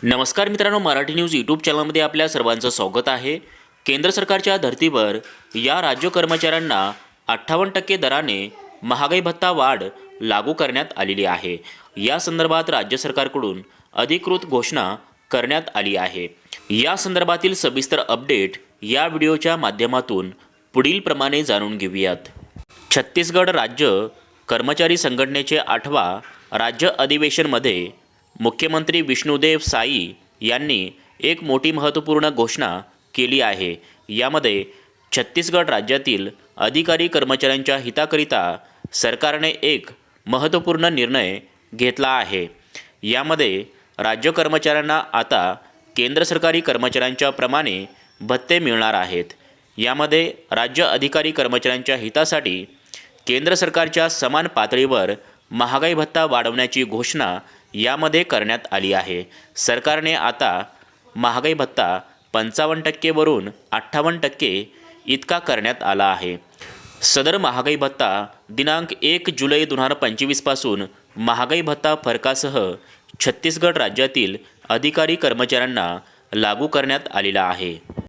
नमस्कार मित्रांनो, Marathi news YouTube चॅनलमध्ये आपल्या सर्वांचं स्वागत आहे। केंद्र सरकारच्या धर्तीवर या राज्य कर्मचाऱ्यांना 58% दराने महागाई भत्ता वाढ लागू करण्यात आलेली आहे। या संदर्भात राज्य सरकारकडून अधिकृत घोषणा करण्यात आली आहे। या संदर्भातील सविस्तर अपडेट या व्हिडिओच्या माध्यमातून पुढील प्रमाणे जाणून घेऊयात। छत्तीसगड राज्य कर्मचारी संघटनेचे 8वा राज्य अधिवेशनमध्ये मुख्यमंत्री विष्णुदेव साई यांनी एक मोठी महत्त्वपूर्ण घोषणा केली आहे। यामध्ये छत्तीसगड राज्यातील अधिकारी कर्मचाऱ्यांच्या हिताकरिता सरकारने एक महत्त्वपूर्ण निर्णय घेतला आहे। यामध्ये राज्य कर्मचाऱ्यांना आता केंद्र सरकारी कर्मचाऱ्यांच्या प्रमाणे भत्ते मिळणार आहेत। यामध्ये राज्य अधिकारी कर्मचाऱ्यांच्या हितासाठी केंद्र सरकारच्या समान पातळीवर महागाई भत्ता वाढवण्याची घोषणा यामध्ये करण्यात आली आहे। सरकारने आता महागाई भत्ता 55% वरून 58% इतका करण्यात आला आहे। सदर महागाई भत्ता दिनांक 1 जुलै 2025 पासून महागाई भत्ता फरकासह छत्तीसगड राज्यातील अधिकारी कर्मचाऱ्यांना लागू करण्यात आलेला आहे।